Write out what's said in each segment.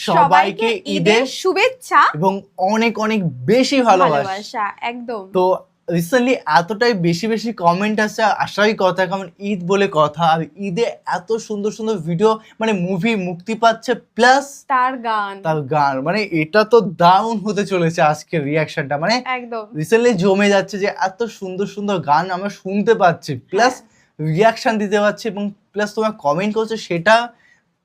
সবাইকে ঈদের শুভেচ্ছা এবং অনেক অনেক বেশি ভালোবাসা। একদম। তো রিসেন্টলি এতটাই বেশি বেশি কমেন্ট আসছে, আসারই কথা, কারণ ঈদ বলে কথা, আর ঈদে এত সুন্দর সুন্দর ভিডিও মানে মুভি মুক্তি পাচ্ছে, প্লাস তার গান মানে এটা তো দারুণ হতে চলেছে আজকের রিয়াকশনটা। মানে একদম রিসেন্টলি জমে যাচ্ছে যে এত সুন্দর সুন্দর গান আমরা শুনতে পাচ্ছি, প্লাস রিয়াকশন দিতে পারছি, এবং প্লাস তোমার কমেন্ট করছে, সেটা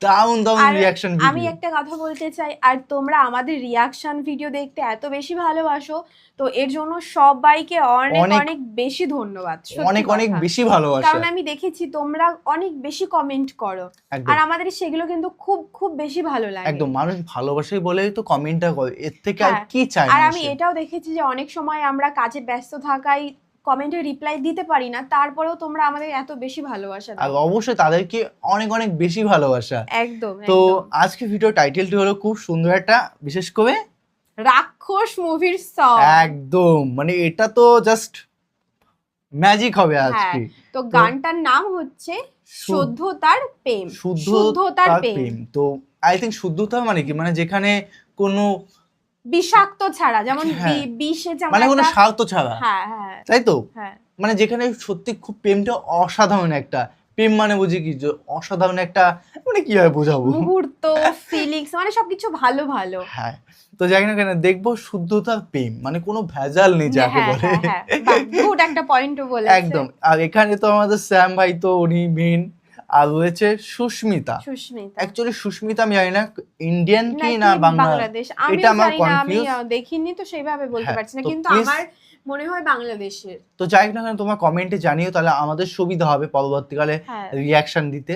দারুণ রিয়াকশন ভিডিও। আমি একটা কথা বলতে চাই, আর তোমরা আমাদের রিয়াকশন ভিডিও দেখতে এত বেশি ভালোবাসো, তো এর জন্য সবাইকে অনেক অনেক বেশি ধন্যবাদ, অনেক অনেক বেশি ভালোবাসা। কারণ আমি দেখেছি তোমরা অনেক বেশি কমেন্ট করো, আর আমাদের সেগুলো কিন্তু খুব খুব বেশি ভালো লাগে। একদম, মানুষ ভালোবাসে বলেই তো কমেন্টটা করে, এর থেকে আর কি চাই। আর আমি এটাও দেখেছি যে অনেক সময় আমরা কাজে ব্যস্ত থাকাই কমেন্টে রিপ্লাই দিতে পারি না, তারপরেও তোমরা আমাদের এত বেশি ভালোবাসা দাও। আর অবশ্যই তাদেরকে অনেক অনেক বেশি ভালোবাসা। একদম। তো আজকে ভিডিও টাইটেলটি হলো খুব সুন্দর একটা, বিশেষ করে রাক্ষস মুভির সং। একদম, মানে এটা তো জাস্ট ম্যাজিক হবে আজকে। তো গানটার নাম হচ্ছে শুদ্ধতার প্রেম। শুদ্ধতার প্রেম। তো আই থিংক শুদ্ধতা মানে কি, মানে যেখানে কোনো বিষাক্ত ছাড়া, যেমন বিষে যেমন মানে কোনো স্বার্থ ছাড়া, তাই তো, মানে যেখানে সত্যি খুব প্রেমটা অসাধারণ একটা প্রেম, মানে বুঝি কি যে অসাধারণ একটা, মানে কি হয় বোঝাবো, মুহূর্ত, ফিলিংস, মানে সবকিছু ভালো ভালো। হ্যাঁ, তো যাই না কেন দেখবো শুদ্ধতার প্রেম, মানে কোনো ভেজাল নেই যাকে বলে। গুড একটা পয়েন্টও বলেছে। একদম। আর এখানে তো আমাদের শ্যাম ভাই তো উনি মেন, আর রয়েছে সুস্মিতা। অ্যাকচুয়ালি সুস্মিতা আমি জানি না ইন্ডিয়ান কি না বাংলাদেশ, এটা আমার কনফিউজ, আমি দেখিনি তো সেইভাবে বলতে পারছি না, কিন্তু আমার মনে হয় বাংলাদেশের। তো যাই না কেন তোমার কমেন্টে জানিও, তাহলে আমাদের সুবিধা হবে পরবর্তীকালে রিয়াকশন দিতে,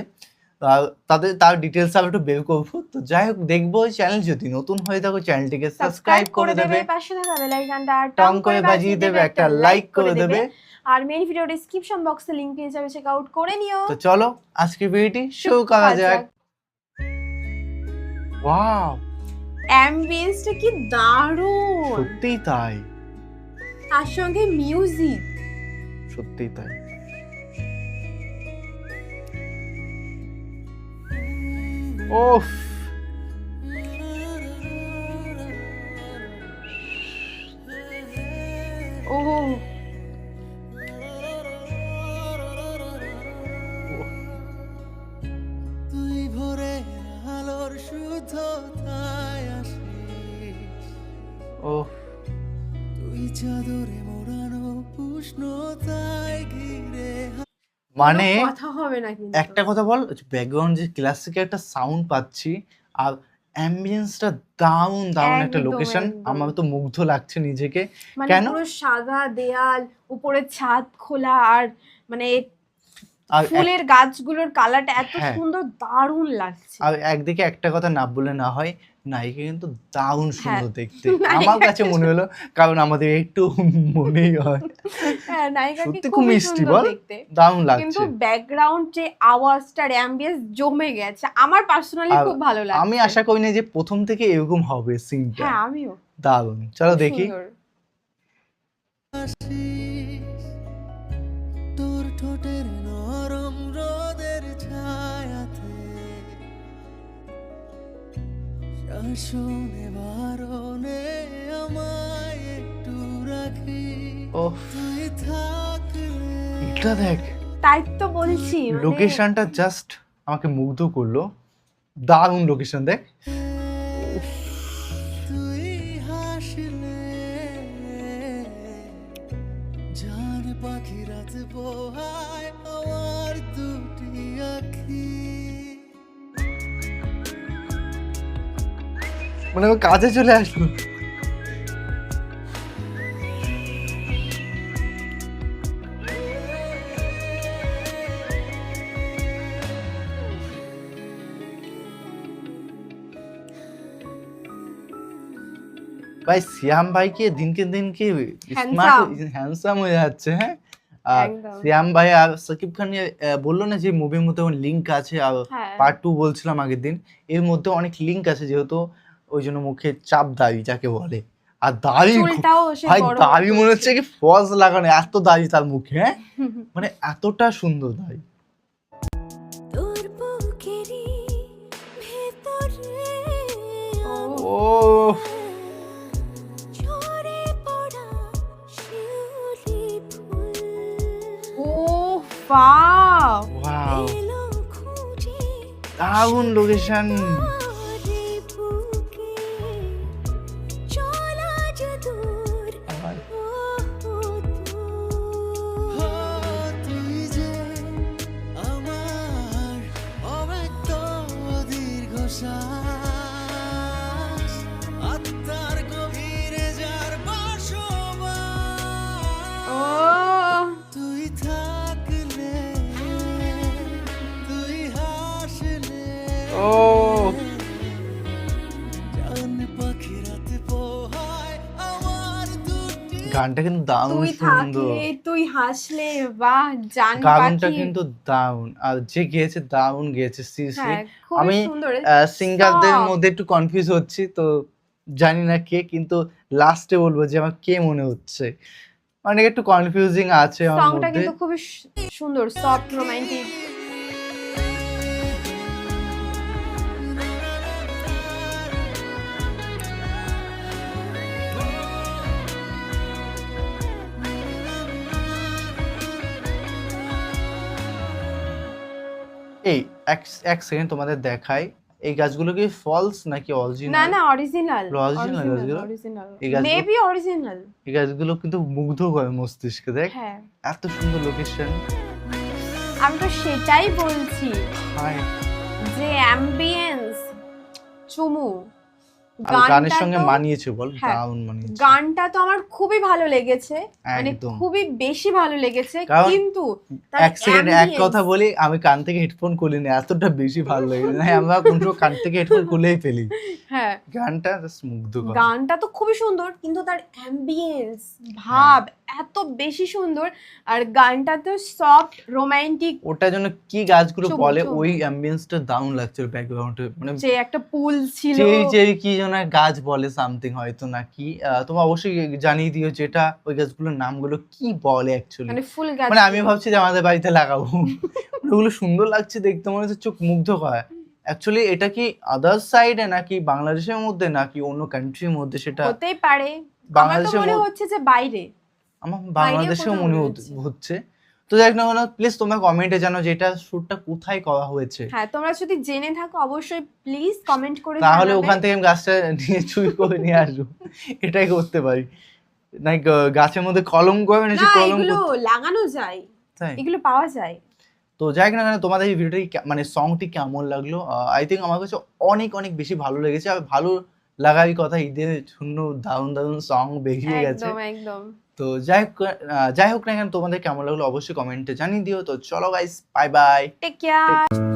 তার ডিটেলস আমি একটু বের করবো। তো যাই হোক, দেখবো চ্যানেল যদি নতুন হয়ে থাকো চ্যানেলটিকে সাবস্ক্রাইব করে দেবে, পাশে থাকা বেল আইকনটা টং করে বাজিয়ে দেবে, একটা লাইক করে দেবে, আর মেইন ভিডিও ডেসক্রিপশন বক্সে লিংক পেয়ে যাবে, চেক আউট করে নিও। তো চলো আজকের ভিডিওটি শুরু করা যাক। ওয়াও, অ্যাম্বিয়েন্সটা কি দারুণ, সত্যিই তাই, তার সঙ্গে মিউজিক, সত্যিই তাই। ওফ, ওহ, তুই ভরে আলোর শুদ্ধতায় আসিস, ওফ, তুই চাদরে মোড়ানো উষ্ণতায় ঘিরে। মানে কথা হবে না, কিন্তু একটা কথা বল, ব্যাকগ্রাউন্ড যে ক্লাসিক্যাল একটা সাউন্ড পাচ্ছি, আর অ্যাম্বিয়েন্সটা দারুণ একটা লোকেশন, আমার তো মুগ্ধ লাগছে নিজেকে। কেন পুরো সাদা দেয়াল, উপরে ছাদ খোলা, আর মানে ফুলের গাছগুলোর কালারটা এত সুন্দর, দারুণ লাগছে। আর একদিকে একটা কথা না বলে না হয়, নায়িকা কিন্তু দারুণ সুন্দর দেখতে আমার কাছে মনে হলো, কারণ আমাদের একটু মনেই হয় সত্যি খুব মিষ্টি, বল দারুণ লাগছে। কিন্তু ব্যাকগ্রাউন্ড যে আওয়াজটার অ্যাম্বিয়েন্স জমে গেছে, আমার পার্সোনালি খুব ভালো লাগছে। আমি আশা করি না যে প্রথম থেকে এরকম হবে সিনটা। আমিও। দারুণ, চলো দেখি। তোর ঠোঁটের নরম রোদের ছায়াতে শাসনে বারণে আমায় একটু রাখি, তুই থাকলে। এটা দেখ, তাই তো বলছি, লোকেশনটা জাস্ট আমাকে মুগ্ধ করলো, দারুণ লোকেশন। দেখ, তুই হাসলে জান পাখি রাত পোহায় আমার দুটি আঁখি, মানে আমি কাজে চলে আসলো। ভাই শ্যাম ভাইকে দিনকে দিনকে হ্যান্ডসাম হয়ে যাচ্ছে। হ্যাঁ, আর শ্যাম ভাই আর সাকিব খান বললো না যে মুভির মধ্যে লিঙ্ক আছে, আর পার্ট 2 বলছিলাম আগের দিন, এর মধ্যে অনেক লিঙ্ক আছে, যেহেতু ওই জন্য মুখে চাপ দাড়ি যাকে বলে, আর দাড়ি ভাই, দাড়ি মনে হচ্ছে কি ফজ লাগানো, এত দাড়ি তার মুখে। হ্যাঁ, মানে এতটা সুন্দর দাড়ি। ও ও ওয়াও, ওয়াও, দারুণ লোকেশন। তুই যে আমার অব্যক্ত দীর্ঘশ্বাস, আত্মার গভীরে যার বসবাস। ও তুই থাকলে, তুই হাসলে, ও জান পাখি রাতে পোহায় আমার দুটি। গানটা কিন্তু দারুণ তুই সুন্দর, থাকলে তুই হাসলে, বাহ জান গানটা পাখি। কিন্তু দারুণ, আর যে গেয়েছে দারুণ গেয়েছে সিরিয়াসলি। হ্যাঁ, খুবই আমি সুন্দর। সিঙ্গারদের Stop. মধ্যে একটু কনফিউজ হচ্ছি, তো জানি না কে, কিন্তু লাস্টে বলবো যে আমার কে মনে হচ্ছে, অনেক একটু কনফিউজিং আছে আমার সংটা মধ্যে। কিন্তু খুবই সুন্দর, সফট রোমান্টিক। এই এক সেকেন্ড তোমাদের দেখাই, এই গাছগুলো কি ফলস নাকি না অরিজিনাল? না, অরিজিনাল, Original গাছগুলো? অরিজিনাল, এই গাছগুলো? Maybe original. এই গাছগুলো কিন্তু মুগ্ধ করে মস্তিষ্কে, দেখ হ্যাঁ, এত সুন্দর লোকেশন। আমি তো সেটাই বলছি হাই, যে অ্যাম্বিয়েন্স চুমু। আর গানের গানটা সঙ্গে তো- মানিয়েছে বল, হ্যাঁ, দারুণ মানিয়েছে। গানটা তো আমার খুবই ভালো লেগেছে, মানে একদম। খুবই বেশি ভালো লেগেছে, কারণ কিন্তু তার এক সেকেন্ড এক ambience- কথা বলি, আমি কান থেকে হেডফোন খুলিনি, এতটা বেশি ভালো লেগেছে। না আমরা কোন সময় কান থেকে হেডফোন খুলেই ফেলি, হ্যাঁ, গানটা জাস্ট মুগ্ধ করে। গানটা তো খুবই সুন্দর, কিন্তু তার অ্যাম্বিয়েন্স ভাব এত বেশি সুন্দর। আর গানটা তো সফট রোমান্টিক, ওটার জন্য কি গাছগুলো চুমু, বলে, চুমু। ওই অ্যাম্বিয়েন্সটা দারুণ লাগছে ব্যাকগ্রাউন্ডে, মানে যে একটা পুল ছিল। চেরি চেরি কি যেন এক গাছ বলে সামথিং হয়তো নাকি, তোমরা অবশ্যই জানিয়ে দিও যেটা ওই গাছগুলোর নামগুলো কি বলে অ্যাকচুয়ালি। মানে ফুল গাছ, মানে আমি ভাবছি যে আমাদের বাড়িতে লাগাবো, ওগুলো সুন্দর লাগছে দেখতে, মনে হচ্ছে চোখ মুগ্ধ করে। অ্যাকচুয়ালি এটা কি আদার সাইডে নাকি বাংলাদেশের মধ্যে নাকি অন্য কান্ট্রির মধ্যে, সেটা হতেই পারে। আমার তো বাংলাদেশের মনে মধ্যে- হচ্ছে যে বাইরে। আমার বাংলাদেশেও কোথাও মনে মনে হচ্ছে। হচ্ছে। তো দেখ না কেন, প্লিজ তোমরা কমেন্টে জানো যে এটা শ্যুটটা কোথায় করা হয়েছে, হ্যাঁ, তোমরা যদি জেনে থাকো অবশ্যই প্লিজ কমেন্ট করে তাহলে জানাবে। ওখান থেকে আমি গাছটা নিয়ে চুরি করে নিয়ে আসবো, এটাই করতে পারি। নাই গাছের মধ্যে কলম করে না, সেই কলম এগুলো লাগানো যায়, তাই। এগুলো পাওয়া যায়। তো যাই না কেন, তোমাদের এই ভিডিওটি মানে সংটি কেমন লাগলো? আই থিঙ্ক আমার কাছে অনেক অনেক বেশি ভালো লেগেছে, আর ভালো লাগারই কথা, ঈদের জন্য দারুণ দারুণ সং বেরিয়ে গেছে। একদম একদম। তো যাই হোক না কেন, তোমাদের কেমন লাগলো অবশ্যই কমেন্টে জানিয়ে দিও। তো চলো guys, bye bye. Take care.